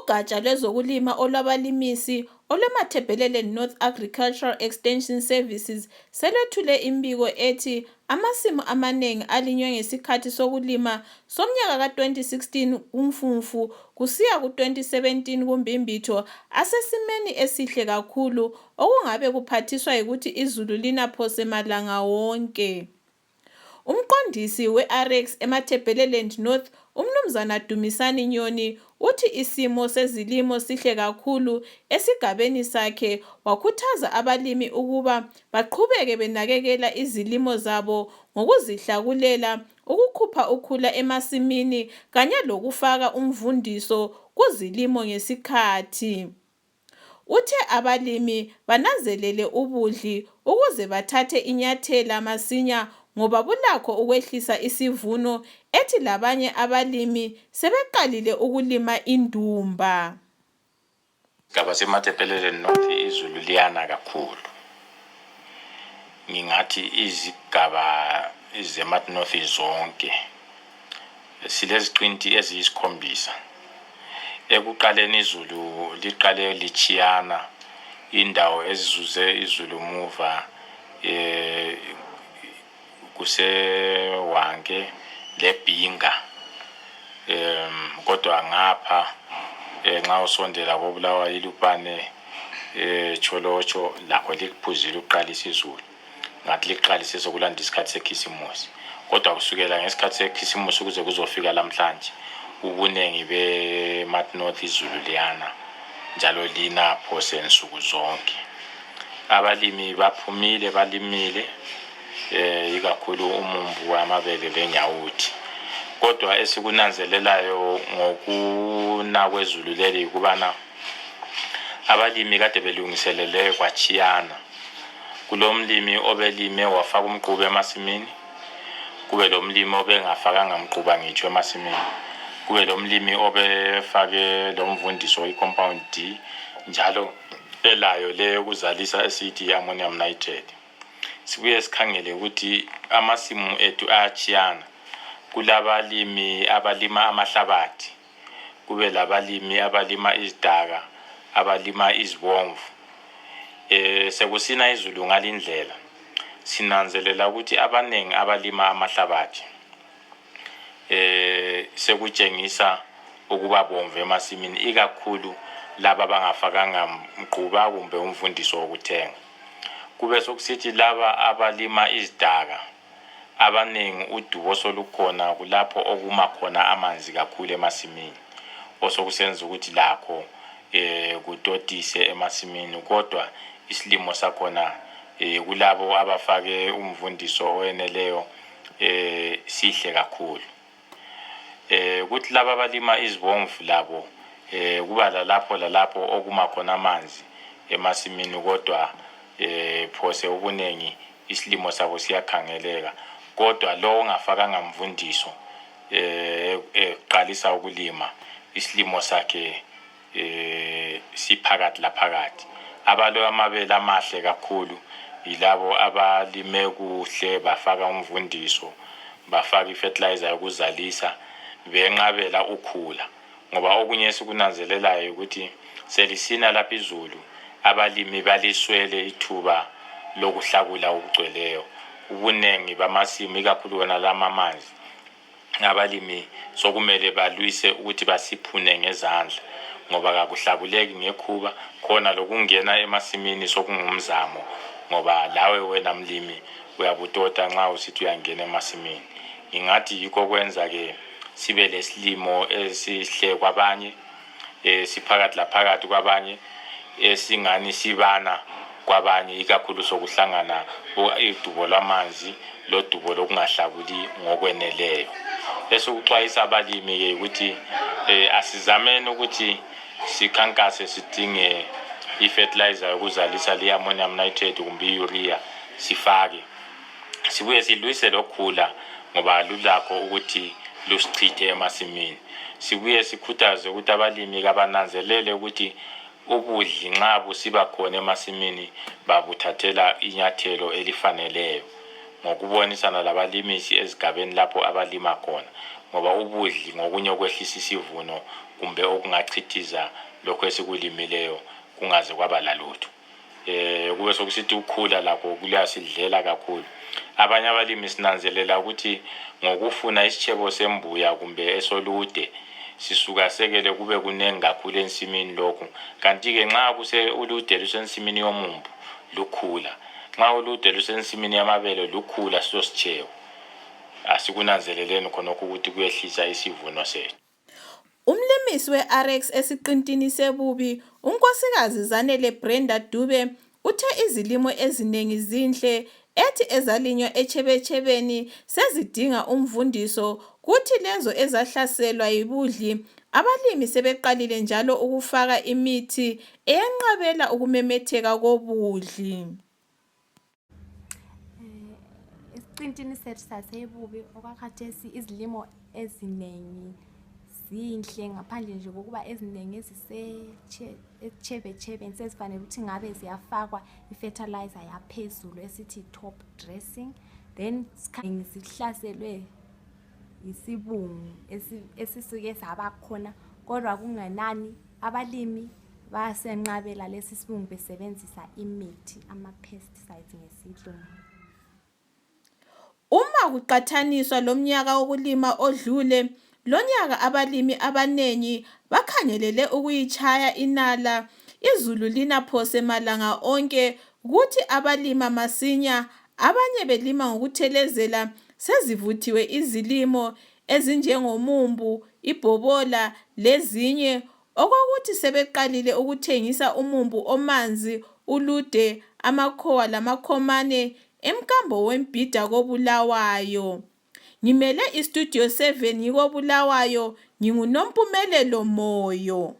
Ugatsha lwezokulima olwabalimisi olweMatabeleland North Agricultural Extension Services selethule imbiko ethi amasimu amanengi alinywe ngesikhathi sokulima somnyaka ka-2016 kuMfumfu kusiya ku-2017 kuMbimbithi asesimeni esihle kakhulu okungabe kuphathiswa yikuthi izulu lina phose malanga wonke. Umqondisi we-RX eMatabeleland North uMnumzana Dumisani Nyoni uthi isimo sezilimo sihle kakhulu esigabeni sakhe wakhuthaza abalimi ukuba baqhubeke benakekela izilimo zabo ngokuzihlakulela, ukukhupha ukhula emasimini kanye lokufaka umvundiso kuzilimo ngesikhathi. Uthe abalimi bananzelele ubudli ukuze bathathe inyathela masinya ngoba bulakho ukwehlisa isivuno, ethi labanye abalimi sebeqalile ukulima indumba. Igaba seMatabeleland North izulu liyana kakhulu. Ngingathi izigaba zeMat North zonke sileziqinti eziyisikhombisa. Ekuqaleni izulu liqale lichiyana indawo ezizuze izulu muva kusewanke leBhinga, kodwa ngapha nxa usondela koBulawayo iLupane Tsholotsho lakho likuphuzile uqalisa izulu ngathi liqalise sokulanda isikhathi sekhisimusi, kodwa kusukela ngesikhathi sekhisimusi ukuze kuzofika lamhlanje ubunengi beMat North izulu liyana njalo lina phose insuku zonke. Abalimi baphumile balimile ikakhulu umumbu amabele lenyawuthi, kodwa esikunanzelelayo ngokuna kwezulu leli ukubana abalimi kade belungiselele kwachiyana. Kulomlimi obelime wafaka umquba emasimini, kube lomlimi obengafakanga umquba ngitsho emasimini, kube lomlimi obefake lomvundiso i-compound D njalo elayo le ukuzalisa esithi ammonium nitrate. Sibuye sikhangele ukuthi amasimu ethu ayachiyana. Kulabalimi abalima amahlabathi, kube labalimi abalima izidaka, abalima izibomvu. Sekusina izulu ngalindlela sinanzelela ukuthi abanengi abalima amahlabathi sekutshengisa ukuba bomvu emasimini, ikakhulu laba bangafakanga umquba kumbe umvundiso wokuthenga. Kube sokusithi laba abalima izidaka abanengi udubo solukhona kulapho okuma khona amanzi kakhulu emasimini, osokusenza ukuthi lakho kutotise emasimini, kodwa isilimo sakhona kulabo abafake umvundiso oweneleyo sihle kakhulu. Kuthi laba abalima izibomvu labo kuba lalapho okuma khona amanzi emasimini, kodwa phose ubunengi isilimo sabo siyakhangeleka, kodwa lo ongafakanga mvundiso eqalisa ukulima isilimo sakhe siphakathi laphakathi. Abalo amabele amahle kakhulu yilabo abalime kuhle bafaka umvundiso, bafaka ifertilizer yokuzalisa, benqabela ukhula. Ngoba okunye esikunanzelelayo ukuthi selisina lapha izulu abalimi baliswele ithuba lokuhlakula okugcweleyo. Ubunengi bamasimu ikakhulu wona lama amanzi abalimi sokumele balwise ukuthi basiphune ngezandla ngoba kakuhlakuleki ngekhuba, khona lokungena emasimini sokungumzamo ngoba lawe wena mlimi uyabutota nxa usithi uyangena emasimini. Ingathi yikho kwenza ke sibe lesilimo esihle kwabanye, siphakathi laphakathi kwabanye, esingani sibana kwabanye, ikakhulu sokuhlangana idubo lwamanzi lodubo lokungahlakuli ngokweneleyo. Esikuxwayisa abalimi ke ukuthi asizameni ukuthi sikhankase sidinge ifertilizer yokuzalisa le-ammonium nitrate kumbe i-urea sifake. Sibuye silwise lokhula ngoba lulakho ukuthi lusichithe emasimini. Sibuye sikhuthaze ukuthi abalimi kabananzelele ukuthi ubudli nxa busiba khona emasimini babuthathela inyathelo elifaneleyo ngokubonisana labalimisi ezigabeni lapho abalima khona, ngoba ubudli ngokunye okwehlisa isivuno kumbe okungachithiza lokho esikulimileyo kungaze kwaba lalutho. Kube sokusithi ukhula lakho kuyasidlela kakhulu. Abanye abalimi sinanzelela ukuthi ngokufuna isitshebo sembuya kumbe esolude sisuka sekele kube kunengi kakhulu ensimini lokho. Kanti ke nxa kuse ulude lusensimini yomumbu lukhula, nxa ulude lusensimini yamabele lukhula sisositshebo. Asikunanzeleleni khonokho ukuthi kuyehlisa isivuno sethu. Umlimisi we-RX esiqintini sebubi, unkosikazi Zanele Brenda Dube, uthe izilimo ezinengi zinhle ethi ezalinywa echebechebeni sezidinga umvundiso, kuthi lezo ezahlaselwa yibudli abalimi sebeqalile njalo ukufaka imithi eyenqabela ukumemetheka kobudli. Esiqintini sethu sasebubi okwakhathesi izilimo ezinengi zinhle ngaphandle nje kokuba ezinengi ezisechebechebeni sezifanele ukuthi ngabe ziyafakwa i-fertilizer yaphezulu esithi top dressing, then zihlaselwe yisibungu esisuke sabakhona, kodwa kungenani abalimi bayasenqabela lesi sibungu besebenzisa imithi, ama-pesticides ngesilungu. Uma kuqathaniswa lomnyaka wokulima odlule, lonyaka abalimi abanengi bakhangelele ukuyitshaya inala, izulu lina phose malanga onke, kuthi abalima masinya abanye belima ngokuthelezela sezivuthiwe izilimo ezinjengomumbu, ibhobola lezinye, okokuthi sebeqalile ukuthengisa umumbu omanzi, ulude, amakhowa lamakhomane emkambo wembhida koBulawayo. Ngimele iStudio 7 yiko Bulawayo, nginguNompumelelo Moyo.